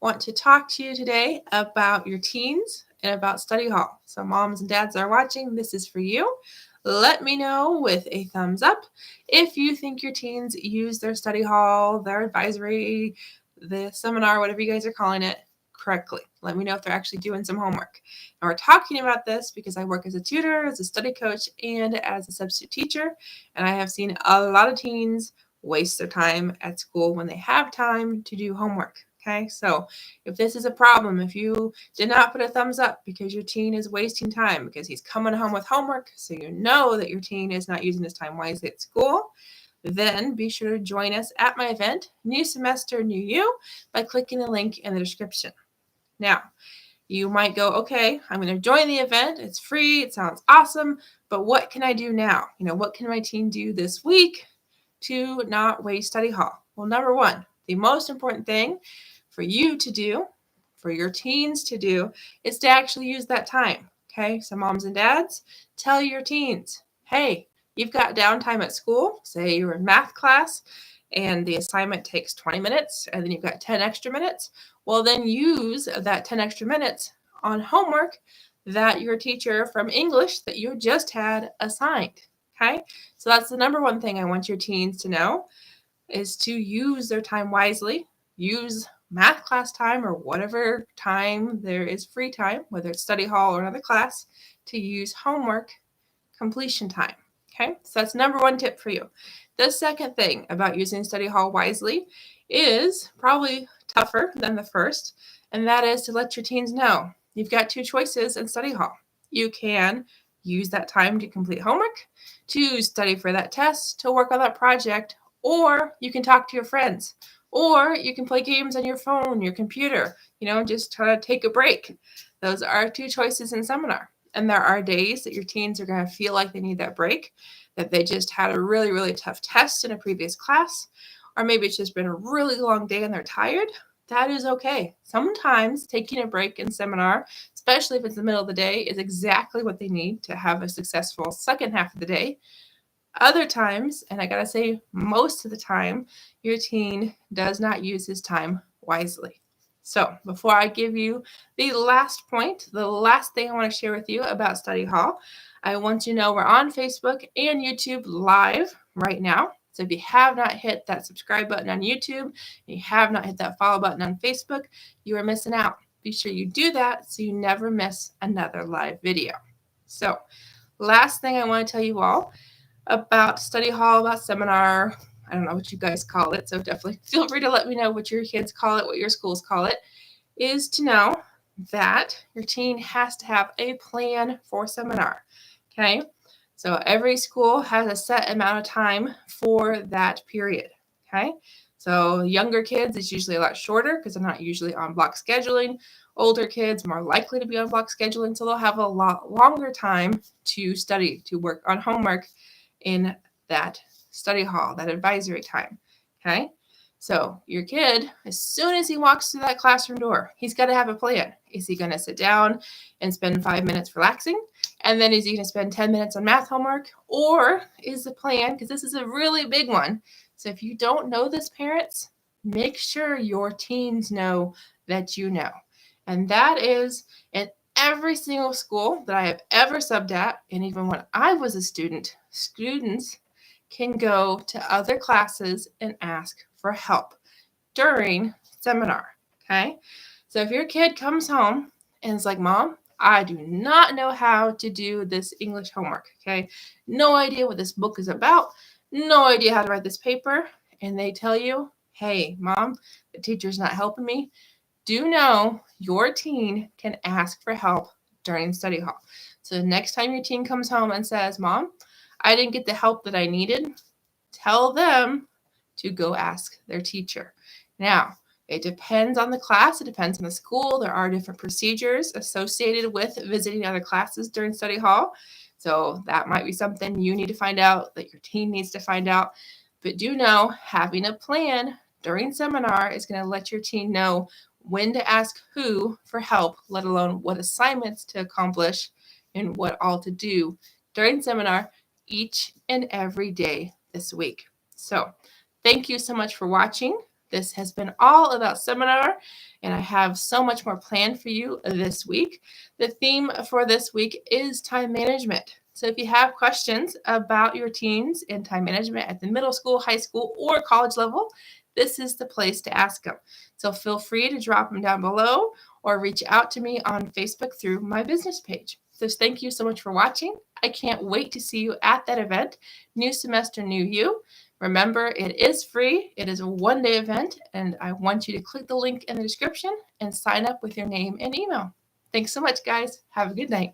Want to talk to you today about your teens and about study hall. So moms and dads that are watching, this is for you. Let me know with a thumbs up if you think your teens use their study hall, their advisory, the seminar, whatever you guys are calling it, correctly. Let me know if they're actually doing some homework. And we're talking about this because I work as a tutor, as a study coach, and as a substitute teacher, and I have seen a lot of teens waste their time at school when they have time to do homework. Okay, so if this is a problem, if you did not put a thumbs up because your teen is wasting time because he's coming home with homework, so you know that your teen is not using his time wisely at school, then be sure to join us at my event, New Semester, New You, by clicking the link in the description. Now, you might go, okay, I'm going to join the event. It's free. It sounds awesome. But what can I do now? What can my teen do this week to not waste study hall? Well, number one, the most important thing for you to do, for your teens to do, is to actually use that time. Okay, so moms and dads, tell your teens, hey, you've got downtime at school. Say you're in math class and the assignment takes 20 minutes and then you've got 10 extra minutes. Well, then use that 10 extra minutes on homework that your teacher from English that you just had assigned. Okay, so that's the number one thing I want your teens to know is to use their time wisely. Use math class time or whatever time there is free time, whether it's study hall or another class, to use homework completion time. Okay, so that's number one tip for you. The second thing about using study hall wisely is probably tougher than the first, and that is to let your teens know you've got two choices in study hall. You can use that time to complete homework, to study for that test, to work on that project, or you can talk to your friends, or you can play games on your phone, your computer, just try to take a break. Those are two choices in seminar. And there are days that your teens are going to feel like they need that break, that they just had a really, really tough test in a previous class, or maybe it's just been a really long day and they're tired. That is okay. Sometimes taking a break in seminar, especially if it's the middle of the day, is exactly what they need to have a successful second half of the day. Other times, and I gotta say most of the time, your teen does not use his time wisely. So before I give you the last point, the last thing I want to share with you about Study Hall, I want you to know we're on Facebook and YouTube live right now. So if you have not hit that subscribe button on YouTube, and you have not hit that follow button on Facebook, you are missing out. Be sure you do that so you never miss another live video. So last thing I want to tell you all about study hall, about seminar, I don't know what you guys call it, so definitely feel free to let me know what your kids call it, what your schools call it, is to know that your teen has to have a plan for seminar, okay? So every school has a set amount of time for that period, okay? So younger kids, it's usually a lot shorter because they're not usually on block scheduling. Older kids, more likely to be on block scheduling, so they'll have a lot longer time to study, to work on homework in that study hall, that advisory time, okay? So your kid, as soon as he walks through that classroom door, he's got to have a plan. Is he going to sit down and spend 5 minutes relaxing? And then is he going to spend 10 minutes on math homework? Or is the plan, because this is a really big one, so if you don't know this, parents, make sure your teens know that you know. And that is in every single school that I have ever subbed at, and even when I was a student, students can go to other classes and ask for help during seminar, okay? So if your kid comes home and is like, Mom, I do not know how to do this English homework, okay? No idea what this book is about, no idea how to write this paper, and they tell you, hey, Mom, the teacher's not helping me, do know your teen can ask for help during study hall. So the next time your teen comes home and says, Mom, I didn't get the help that I needed, tell them to go ask their teacher. Now, it depends on the class. It depends on the school. There are different procedures associated with visiting other classes during study hall. So that might be something you need to find out, that your teen needs to find out. But do know having a plan during seminar is going to let your teen know when to ask who for help, let alone what assignments to accomplish and what all to do during seminar each and every day this week. So thank you so much for watching. This has been all about seminar, and I have so much more planned for you this week. The theme for this week is time management. So if you have questions about your teens and time management at the middle school, high school, or college level, this is the place to ask them. So feel free to drop them down below or reach out to me on Facebook through my business page. So thank you so much for watching. I can't wait to see you at that event. New semester, new you. Remember, it is free. It is a one-day event, and I want you to click the link in the description and sign up with your name and email. Thanks so much, guys. Have a good night.